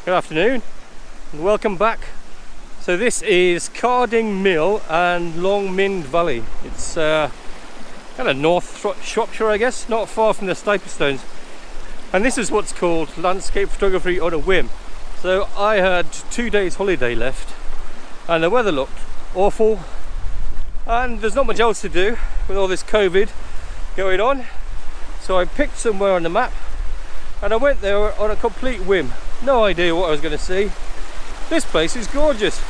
Good afternoon and welcome back. So this is Carding Mill and Longmynd Valley. It's kind of North Shropshire, I guess, not far from the Stiperstones. And this is what's called landscape photography on a whim. So I had 2 days holiday left and the weather looked awful and there's not much else to do with all this COVID going on. So I picked somewhere on the map and I went there on a complete whim. No idea what I was going to see. This place is gorgeous.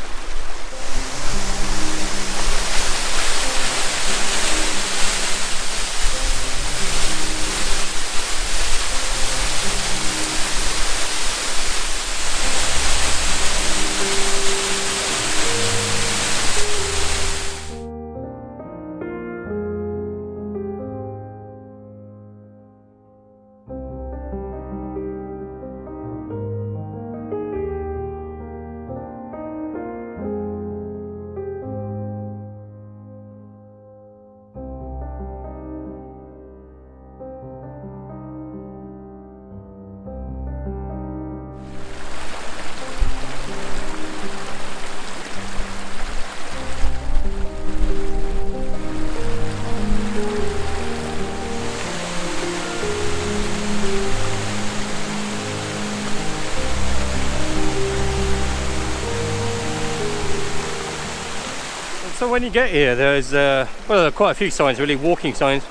So when you get here, there's there are quite a few signs, really, walking signs.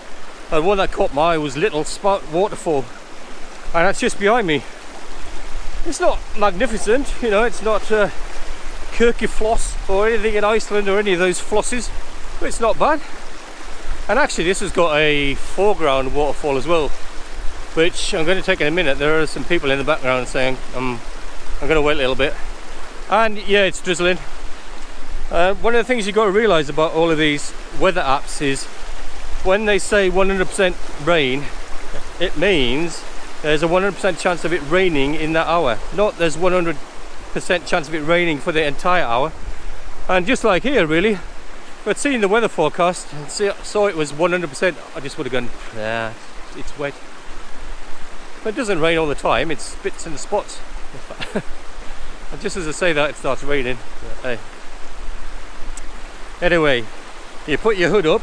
And one that caught my eye was Little Spout Waterfall, and that's just behind me. It's not magnificent, you know, it's not Kirkjufloss or anything in Iceland or any of those flosses, but it's not bad. And actually this has got a foreground waterfall as well, which I'm going to take in a minute. There are some people in the background saying I'm going to wait a little bit. And yeah, it's drizzling. One of the things you've got to realise about all of these weather apps is when they say 100% rain, it means there's a 100% chance of it raining in that hour, not there's 100% chance of it raining for the entire hour. And just like here, really, but seeing the weather forecast and saw it was 100%, I just would have gone, yeah, it's wet. But it doesn't rain all the time, it's bits and spots. And just as I say that, it starts raining. Hey. Anyway, you put your hood up,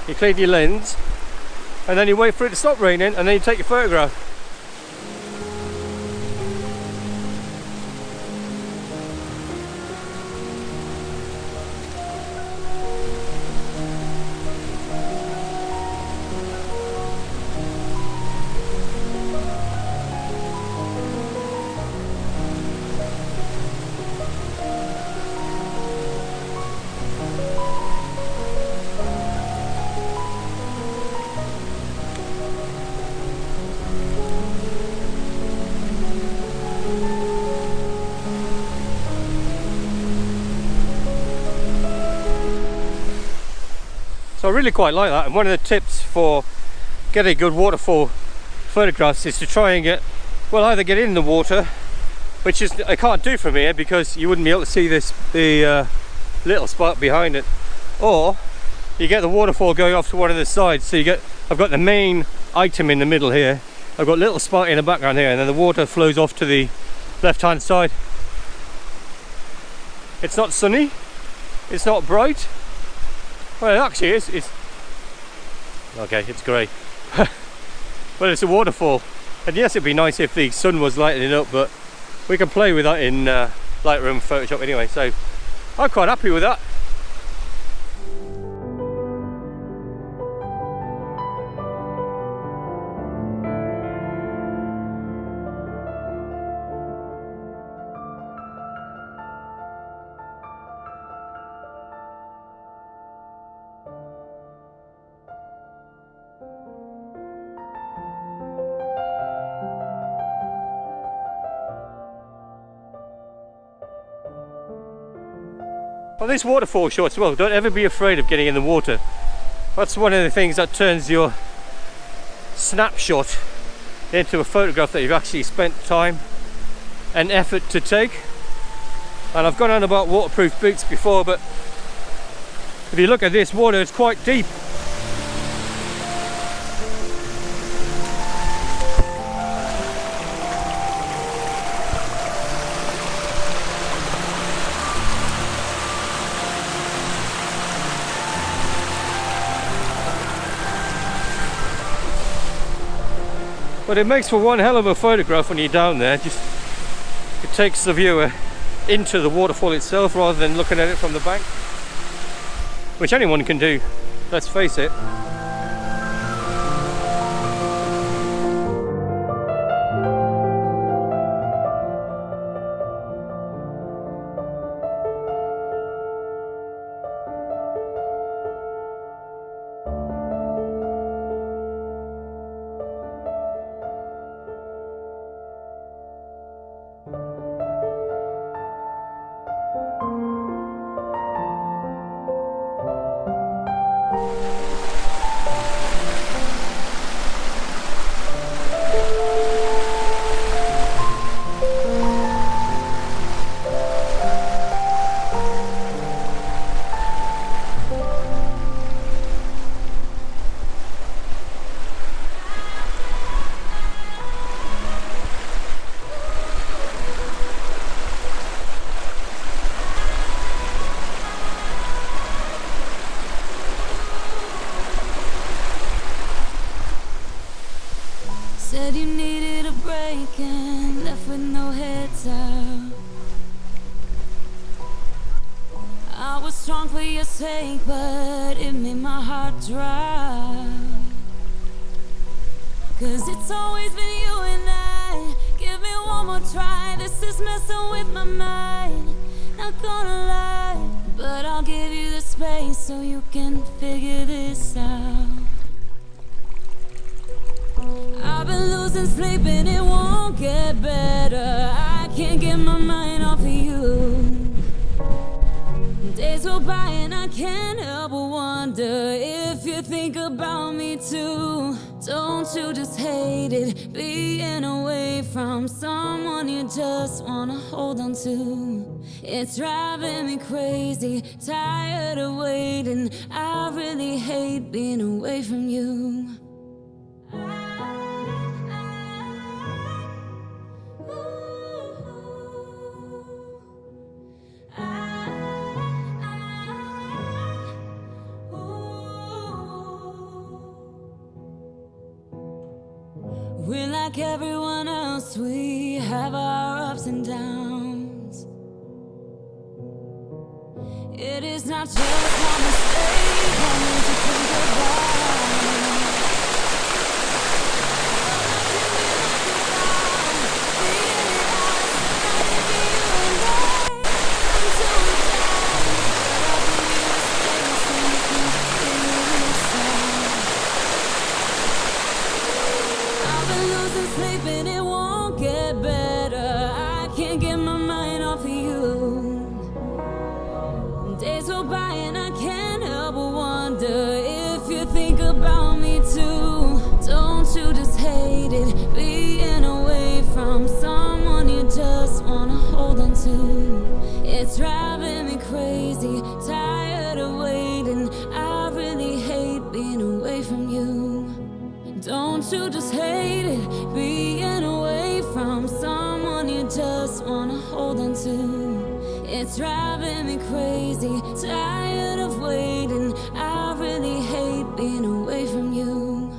you clean your lens, and then you wait for it to stop raining, and then you take your photograph. So I really quite like that, and one of the tips for getting good waterfall photographs is to try and get, well, either get in the water, which is I can't do from here because you wouldn't be able to see the little spot behind it, or you get the waterfall going off to one of the sides. So I've got the main item in the middle here, I've got a little spot in the background here, and then the water flows off to the left hand side. It's not sunny, it's not bright. Well, it actually is. It's okay. It's grey, but it's a waterfall. And yes, it'd be nice if the sun was lighting it up, but we can play with that in Lightroom, Photoshop anyway. So I'm quite happy with that. On these waterfall shots, well, don't ever be afraid of getting in the water. That's one of the things that turns your snapshot into a photograph that you've actually spent time and effort to take. And I've gone on about waterproof boots before, but if you look at this water, it's quite deep. But it makes for one hell of a photograph when you're down there. Just it takes the viewer into the waterfall itself rather than looking at it from the bank, which anyone can do, let's face it. Said you needed a break and left with no heads up. I was strong for your sake, but it made my heart drop. 'Cause it's always been you and I. Give me one more try. This is messing with my mind. Not gonna lie, but I'll give you the space so you can figure this out. I've been losing sleep and it won't get better. I can't get my mind off of you. Days go by and I can't help but wonder if you think about me too. Don't you just hate it, being away from someone you just wanna hold on to? It's driving me crazy, tired of waiting. I really hate being away from you. We're like everyone else, we have our ups and downs. It is not just one mistake I need to think about. Sleeping, it won't get better. I can't get my mind off of you. Days go by and I can't help but wonder if you think about me too. Don't you just hate it, being away from someone you just wanna hold on to? It's driving me crazy, tired of waiting. I really hate being away from you. Don't you just hate it, being away from someone you just wanna hold on to? It's driving me crazy, tired of waiting. I really hate being away from you.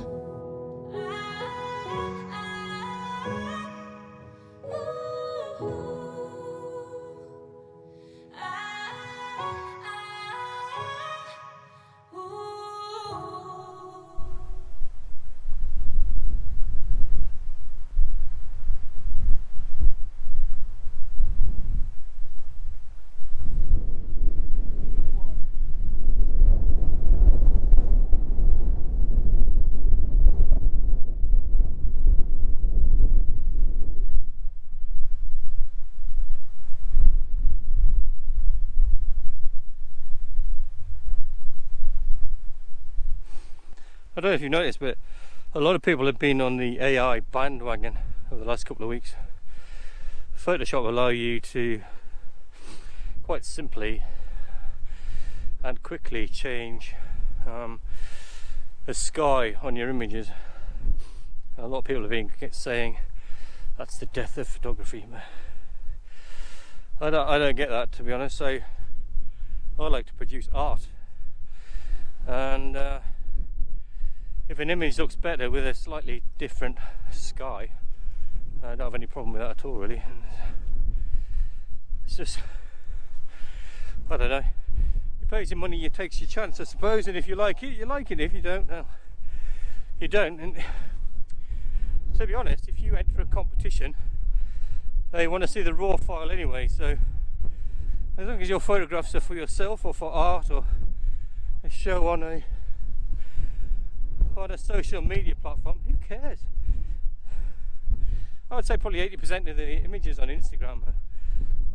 I don't know if you've noticed, but a lot of people have been on the AI bandwagon over the last couple of weeks. Photoshop will allow you to quite simply and quickly change the sky on your images. A lot of people have been saying that's the death of photography. I don't get that, to be honest. So I like to produce art, and if if an image looks better with a slightly different sky, I don't have any problem with that at all, really. It's just, I don't know. You pay your money, you take your chance, I suppose. And if you like it, you like it. If you don't, well, you don't. And to be honest, if you enter a competition, they want to see the raw file anyway. So as long as your photographs are for yourself or for art or a show on a social media platform, who cares? I would say probably 80% of the images on Instagram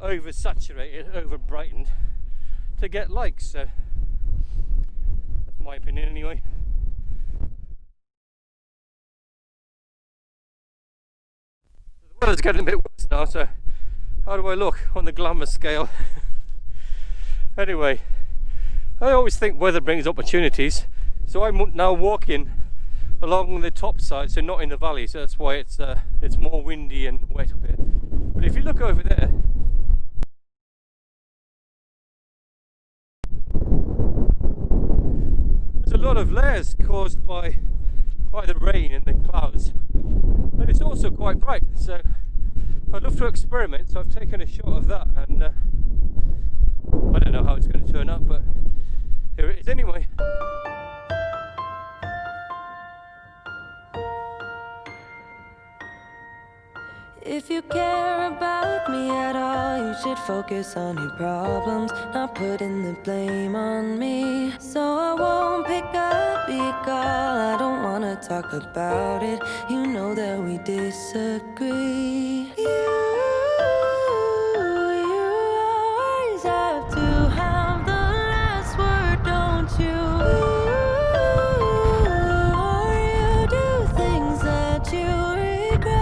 are oversaturated, over brightened to get likes. So that's my opinion anyway. The weather's getting a bit worse now, so how do I look on the glamour scale? Anyway, I always think weather brings opportunities, so I'm now walking along the top side, so not in the valley, so that's why it's more windy and wet up here. But if you look over there, there's a lot of layers caused by the rain and the clouds, but it's also quite bright, so I'd love to experiment. So I've taken a shot of that, and I don't know how it's going to turn out, but here it is anyway. If you care about me at all, you should focus on your problems, not putting the blame on me. So I won't pick up your call, I don't wanna talk about it. You know that we disagree. You always have to have the last word, don't you? Or you do things that you regret.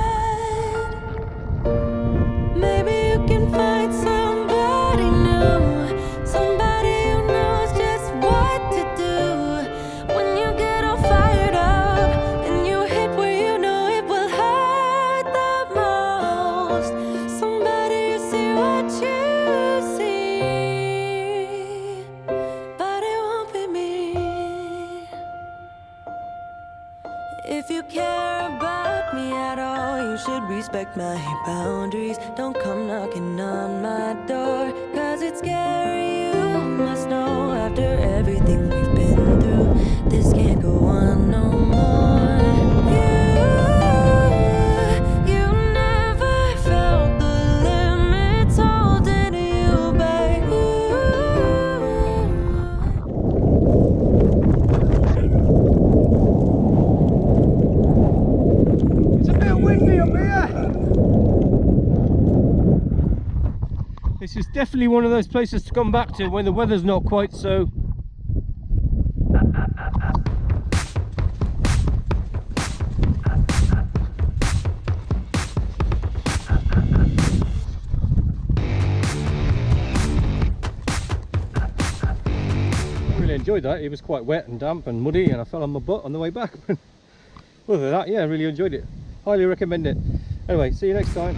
Maybe you can find somebody new, somebody who knows just what to do. When you get all fired up and you hit where you know it will hurt the most. Somebody who see what you see, but it won't be me. If you care about me at all, you should respect my boundaries. Don't come knocking on my door, cause it's scary, you must know. After everything we've been through, this can't go on no more. You never felt the limits holding you back. It's a bit windy up here. This is definitely one of those places to come back to when the weather's not quite so. I really enjoyed that. It was quite wet and damp and muddy, and I fell on my butt on the way back. Other than that, yeah, I really enjoyed it. Highly recommend it. Anyway, see you next time.